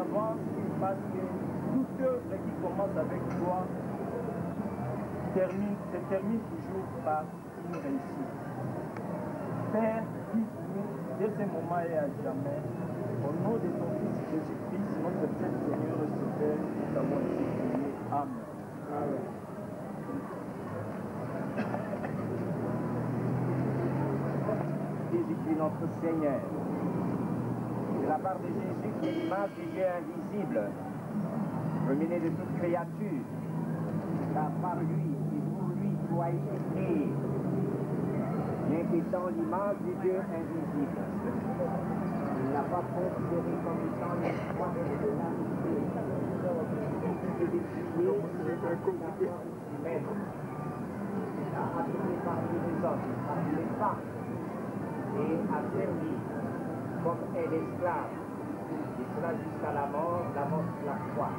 d'avance parce que toute œuvre qui commence avec toi se termine toujours par une réussite. Père, guide-nous dès ce moment et à jamais. Au nom de ton Fils Jésus-Christ, notre Père Seigneur et Sauveur, nous avons ainsi prié. Amen. Amen. Jésus-Christ notre Seigneur, de la part de Jésus qui est l'image du Dieu invisible, premier de toute créature, car par lui et pour lui tu as été créé, bien qu'étant l'image du Dieu invisible. Il n'a pas considéré comme étant l'espoir de l'humanité, et d'étudier humaine. Il a habité parmi les hommes, parmi les femmes, et a servi comme un esclave, et cela jusqu'à la mort de la croix.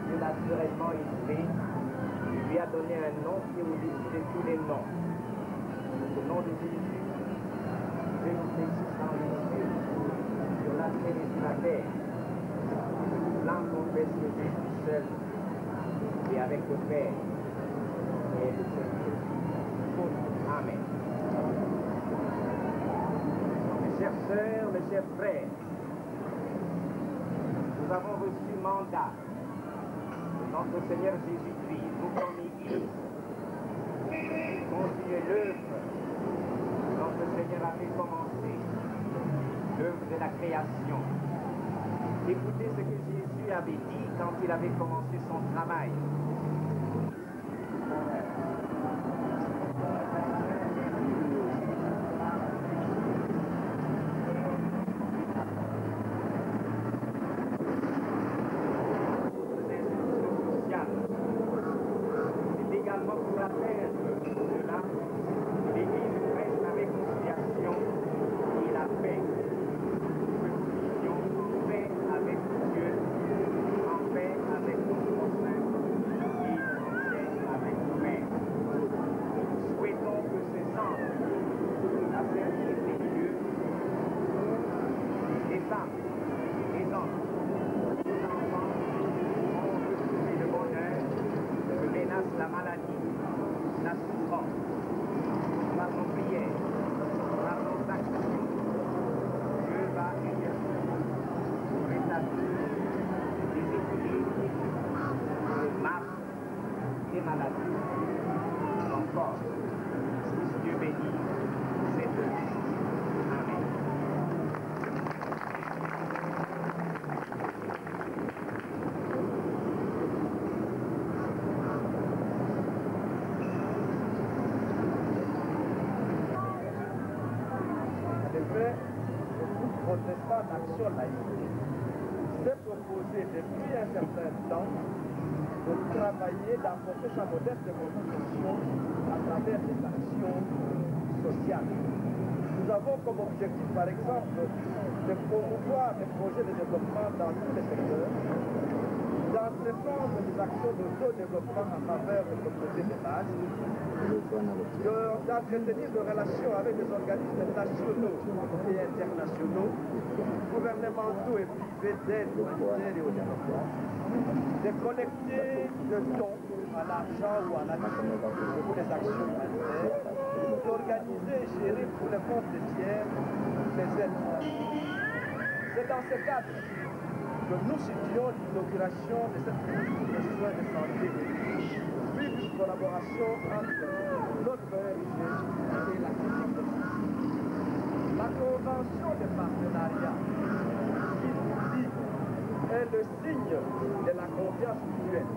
Dieu naturellement élevé, il lui a donné un nom qui est au-dessus de tous les noms. Le nom de Jésus, Dieu nous existe dans les cieux, sur la terre et sur la terre. L'âme confesse que Jésus seul, et avec le Père, et le Saint-Esprit. Amen. Mes chères sœurs, mes chers frères, nous avons reçu mandat de notre Seigneur Jésus-Christ, nous comme Église, continuer l'œuvre que notre Seigneur avait commencée, l'œuvre de la création. Écoutez ce que Jésus avait dit quand il avait commencé son travail. Action laïque s'est proposé depuis un certain temps de travailler, d'apporter sa modeste contribution à travers des actions sociales. Nous avons comme objectif, par exemple, de promouvoir des projets de développement dans tous les secteurs, d'entreprendre des actions d'auto-développement en faveur des communautés de base, d'entretenir des relations avec des organismes nationaux et internationaux, gouvernementaux et privés d'aide humanitaire et au développement, de collecter de dons à l'argent ou à l'addition pour les actions humanitaires, d'organiser et gérer pour les comptes de tiers les aides. C'est dans ce cadre que nous situons l'inauguration de cette politique de soins de santé, puis d'une collaboration entre notre ONG et la clinique de santé. La convention de partenariat qui nous dit est le signe de la confiance mutuelle.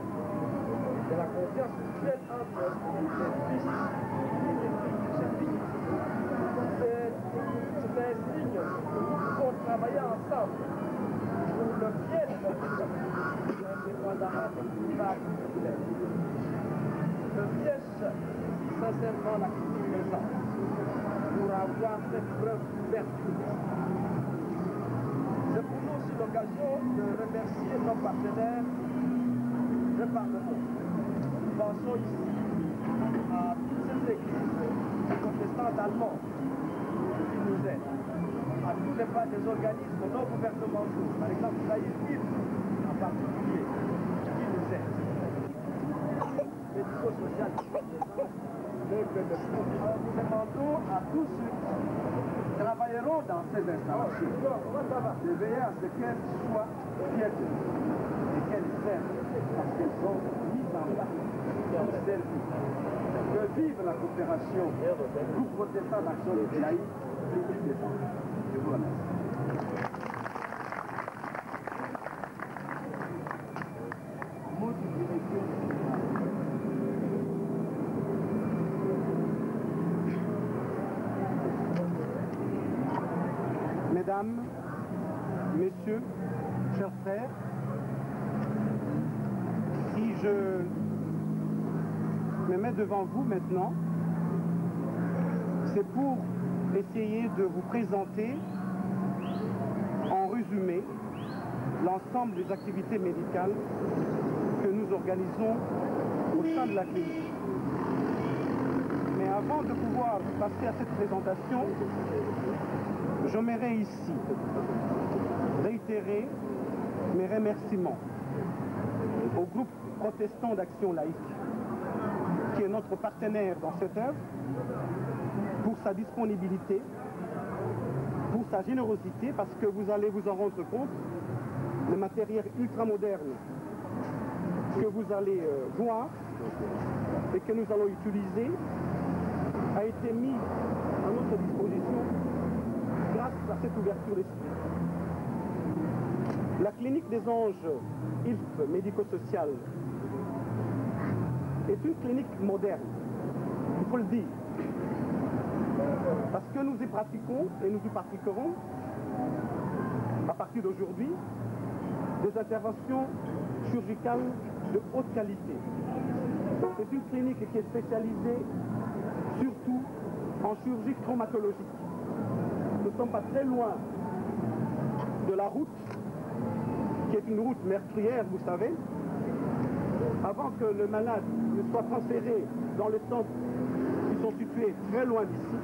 De la confiance mutuelle entre les fils et les filles de ce pays. C'est un signe pour travailler ensemble pour le bien de notre pays, indépendamment des clivages populaires. Je piège sincèrement la critique des gens pour avoir fait preuve d'ouverture. C'est pour nous aussi l'occasion de remercier nos partenaires de par le monde. Nous pensons ici à toutes ces églises protestantes allemandes qui nous aident, à tous n'est pas des organismes non gouvernementaux, par exemple l'AIFIM en particulier, qui nous aide. Médico-social, nous demandons à tous ceux qui travailleront dans ces installations de veiller à ce qu'elles soient bien et qu'elles servent parce qu'elles sont mises en place pour servir. Que vive la coopération groupe protestant d'action de Laïque, Clinique des Anges. Je vous remercie. Mesdames, Messieurs, chers frères, si je me mets devant vous maintenant, c'est pour essayer de vous présenter en résumé l'ensemble des activités médicales que nous organisons au sein de la clinique. Mais avant de pouvoir passer à cette présentation, j'aimerais ici réitérer mes remerciements au groupe protestant d'action laïque, qui est notre partenaire dans cette œuvre, pour sa disponibilité, pour sa générosité, parce que vous allez vous en rendre compte, le matériel ultramoderne que vous allez voir et que nous allons utiliser a été mis à notre disposition grâce à cette ouverture d'esprit. La clinique des anges ILF médico-sociale est une clinique moderne, il faut le dire, parce que nous y pratiquons et nous y pratiquerons à partir d'aujourd'hui des interventions chirurgicales de haute qualité. C'est une clinique qui est spécialisée surtout en chirurgie traumatologique. Nous ne sommes pas très loin de la route, qui est une route meurtrière, vous savez. Avant que le malade ne soit transféré dans les centres qui sont situés très loin d'ici,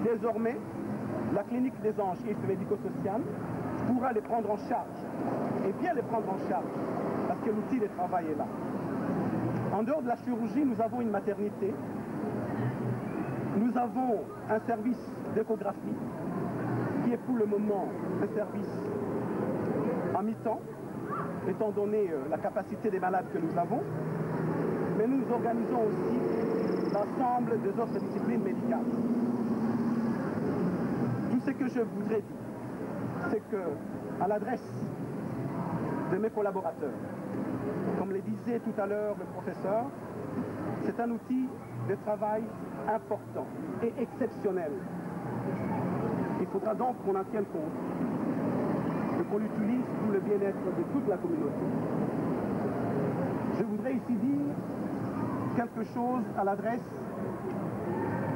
désormais, la clinique des anges et médico-sociale pourra les prendre en charge, et bien les prendre en charge, parce que l'outil de travail est là. En dehors de la chirurgie, nous avons une maternité, nous avons un service d'échographie, qui est pour le moment un service à mi-temps, étant donné la capacité des malades que nous avons, mais nous organisons aussi l'ensemble des autres disciplines médicales. Tout ce que je voudrais dire, c'est que, à l'adresse de mes collaborateurs, comme le disait tout à l'heure le professeur, c'est un outil de travail important et exceptionnel. Il faudra donc qu'on en tienne compte et qu'on l'utilise pour le bien-être de toute la communauté. Je voudrais ici dire quelque chose à l'adresse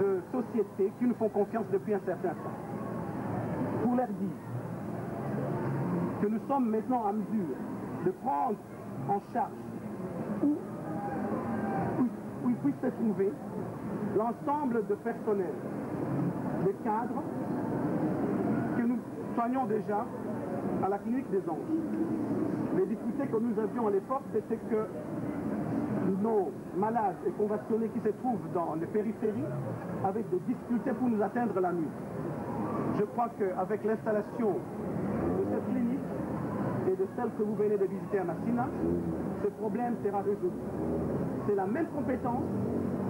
de sociétés qui nous font confiance depuis un certain temps. Pour leur dire que nous sommes maintenant en mesure de prendre en charge où il puisse se trouver l'ensemble de personnel, des cadres que nous soignons déjà à la clinique des anges. Les difficultés que nous avions à l'époque, c'était que nos malades et conventionnés qui se trouvent dans les périphéries avaient des difficultés pour nous atteindre la nuit. Je crois qu'avec l'installation de cette clinique et de celle que vous venez de visiter à Massina, ce problème sera résolu. C'est la même compétence,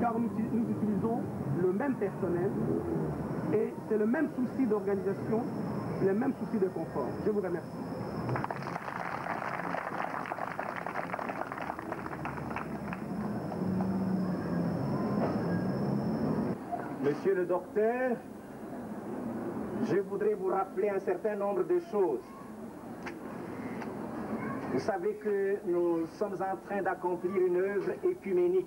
car nous utilisons le même personnel et c'est le même souci d'organisation, le même souci de confort. Je vous remercie. Monsieur le docteur, je voudrais vous rappeler un certain nombre de choses. Vous savez que nous sommes en train d'accomplir une œuvre écuménique.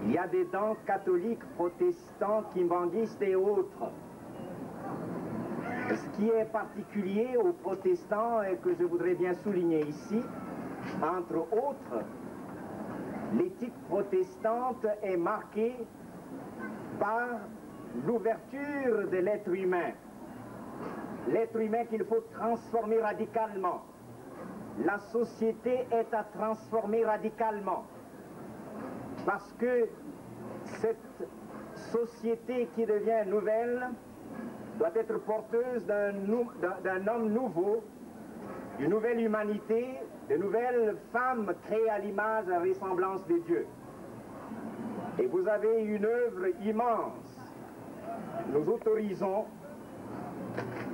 Il y a des dents catholiques, protestants, kimbanguistes et autres. Ce qui est particulier aux protestants et que je voudrais bien souligner ici, entre autres, l'éthique protestante est marquée par l'ouverture de l'être humain. l'être humain qu'il faut transformer radicalement. La société est à transformer radicalement. Parce que cette société qui devient nouvelle doit être porteuse d'un homme nouveau, d'une nouvelle humanité, de nouvelles femmes créées à l'image et à la ressemblance de Dieu. Et vous avez une œuvre immense. Nous autorisons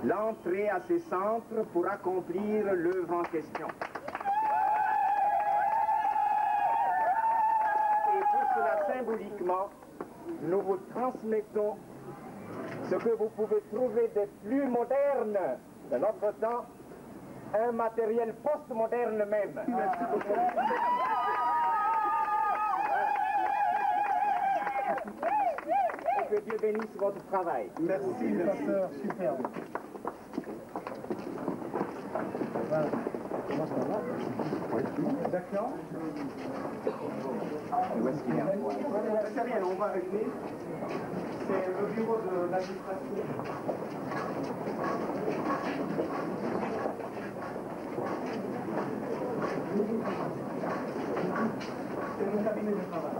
l'entrée à ces centres pour accomplir l'œuvre en question. Et pour cela, symboliquement, nous vous transmettons ce que vous pouvez trouver de plus moderne de notre temps, un matériel post-moderne même. Et que Dieu bénisse votre travail. Merci, pasteur, superbe. Voilà. Comment ça va? Oui. D'accord. Où est-ce qu'il est? C'est rien, on va régler. C'est le bureau de l'administration. C'est mon cabinet de travail.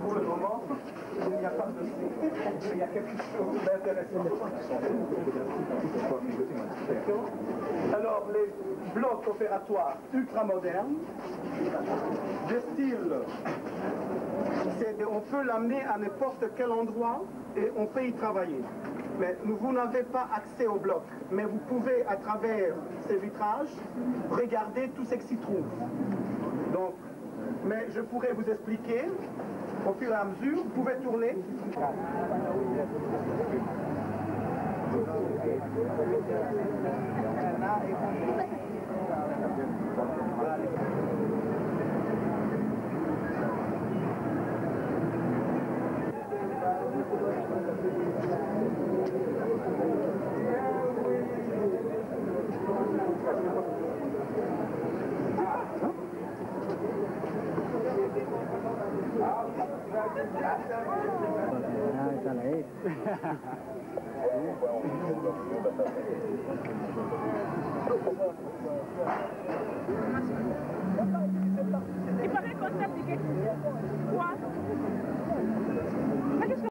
Pour le moment, il n'y a pas de... Il y a quelque chose d'intéressant. Alors, les blocs opératoires ultramodernes, de style, on peut l'amener à n'importe quel endroit et on peut y travailler. Mais vous n'avez pas accès au bloc, mais vous pouvez, à travers ces vitrages, regarder tout ce qui s'y trouve. Donc, mais je pourrais vous expliquer au fur et à mesure. Vous pouvez tourner.